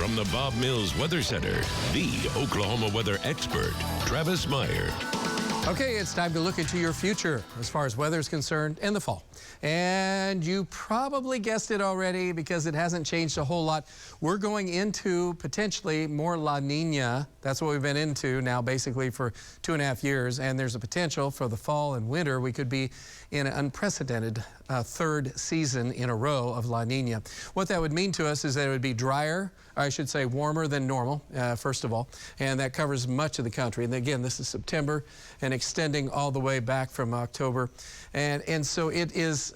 From the Bob Mills Weather Center, the Oklahoma weather expert, Travis Meyer. Okay, it's time to look into your future as far as weather is concerned in the fall. And you probably guessed it already because it hasn't changed a whole lot. We're going into potentially more La Nina. That's what we've been into now basically for 2.5 years. And there's a potential for the fall and winter. We could be in an unprecedented third season in a row of La Nina. What that would mean to us is that it would be drier, or I should say warmer than normal, first of all. And that covers much of the country. And again, this is September and extending all the way back from October. And so it is,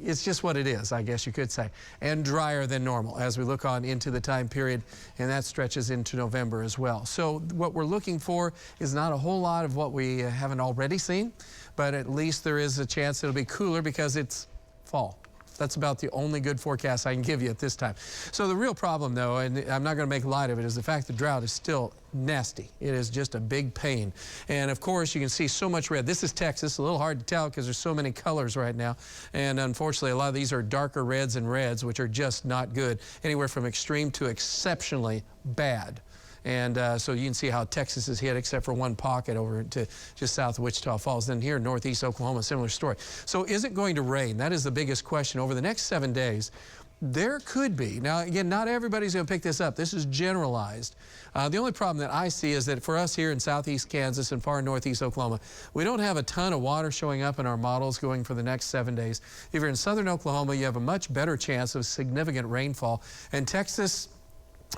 it's just what it is, I guess you could say, and drier than normal as we look on into the time period, and that stretches into November as well. So what we're looking for is not a whole lot of what we haven't already seen, but at least there is a chance it'll be cooler because it's fall. That's about the only good forecast I can give you at this time. So the real problem, though, and I'm not going to make light of it, is the fact the drought is still nasty. It is just a big pain. And, of course, you can see so much red. This is Texas. A little hard to tell because there's so many colors right now. And, unfortunately, a lot of these are darker reds and reds, which are just not good, anywhere from extreme to exceptionally bad. And so you can see how Texas is hit, except for one pocket over to just south of Wichita Falls. Then here in northeast Oklahoma, similar story. So is it going to rain? That is the biggest question. Over the next 7 days, there could be. Now, again, not everybody's going to pick this up. This is generalized. The only problem that I see is that for us here in southeast Kansas and far northeast Oklahoma, we don't have a ton of water showing up in our models going for the next 7 days. If you're in southern Oklahoma, you have a much better chance of significant rainfall. And Texas,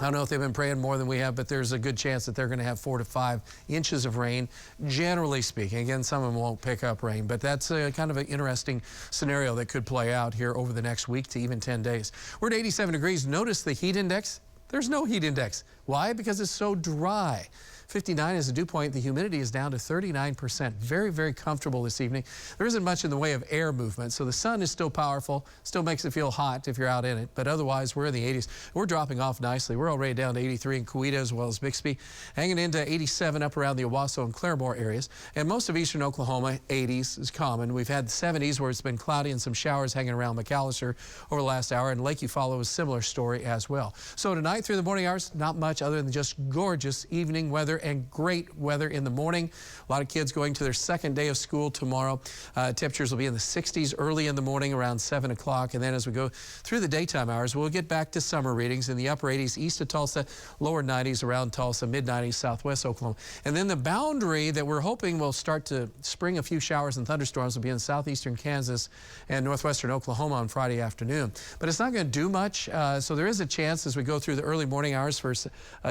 I don't know if they've been praying more than we have, but there's a good chance that they're going to have 4 to 5 inches of rain, generally speaking. Again, some of them won't pick up rain, but that's kind of an interesting scenario that could play out here over the next week to even 10 days. We're at 87 degrees. Notice the heat index. There's no heat index. Why? Because it's so dry. 59 is the dew point. The humidity is down to 39%. Very, very comfortable this evening. There isn't much in the way of air movement, so the sun is still powerful, still makes it feel hot if you're out in it, but otherwise we're in the 80s. We're dropping off nicely. We're already down to 83 in Coweta as well as Bixby, hanging into 87 up around the Owasso and Claremore areas, and most of eastern Oklahoma, 80s is common. We've had 70s where it's been cloudy and some showers hanging around McAllister over the last hour, and Lake Eufaula was a similar story as well. So tonight through the morning hours, not much other than just gorgeous evening weather and great weather in the morning. A lot of kids going to their second day of school tomorrow. Temperatures will be in the 60s early in the morning around 7 o'clock. And then as we go through the daytime hours, we'll get back to summer readings in the upper 80s east of Tulsa, lower 90s around Tulsa, mid 90s southwest Oklahoma. And then the boundary that we're hoping will start to spring a few showers and thunderstorms will be in southeastern Kansas and northwestern Oklahoma on Friday afternoon. But it's not going to do much. So there is a chance as we go through the early morning hours for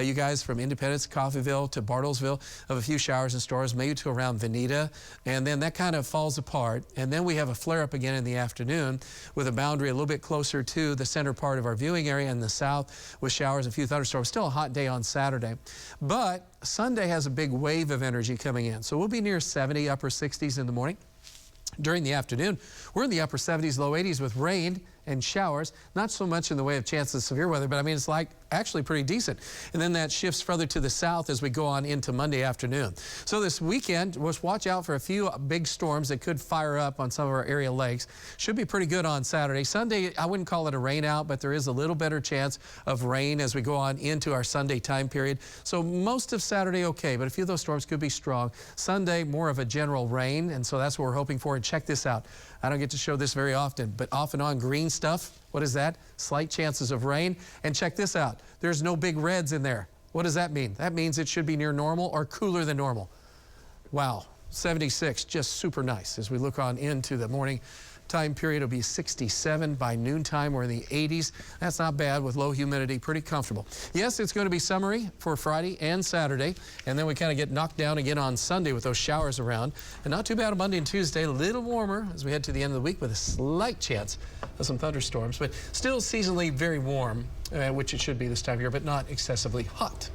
you guys from Independence, Coffeyville to Bartlesville of a few showers and storms, maybe to around Veneta, and then that kind of falls apart. And then we have a flare-up again in the afternoon with a boundary a little bit closer to the center part of our viewing area in the south with showers and a few thunderstorms. Still a hot day on Saturday. But Sunday has a big wave of energy coming in. So we'll be near 70, upper 60s in the morning. During the afternoon, we're in the upper 70s, low 80s with rain and showers. Not so much in the way of chances of severe weather, but I mean, it's like actually pretty decent. And then that shifts further to the south as we go on into Monday afternoon. So this weekend, let's watch out for a few big storms that could fire up on some of our area lakes. Should be pretty good on Saturday. Sunday, I wouldn't call it a rain out, but there is a little better chance of rain as we go on into our Sunday time period. So most of Saturday, okay, but a few of those storms could be strong. Sunday, more of a general rain, and so that's what we're hoping for. And check this out. I don't get to show this very often, but off and on green stuff. What is that? Slight chances of rain. And check this out. There's no big reds in there. What does that mean? That means it should be near normal or cooler than normal. Wow, 76, just super nice. As we look on into the morning time period, it'll be 67 by noontime. We're in the 80s. That's not bad with low humidity, pretty comfortable. Yes, it's going to be summery for Friday and Saturday, and then we kind of get knocked down again on Sunday with those showers around. And not too bad on Monday and Tuesday, a little warmer as we head to the end of the week with a slight chance of some thunderstorms, but still seasonally very warm, which it should be this time of year, but not excessively hot.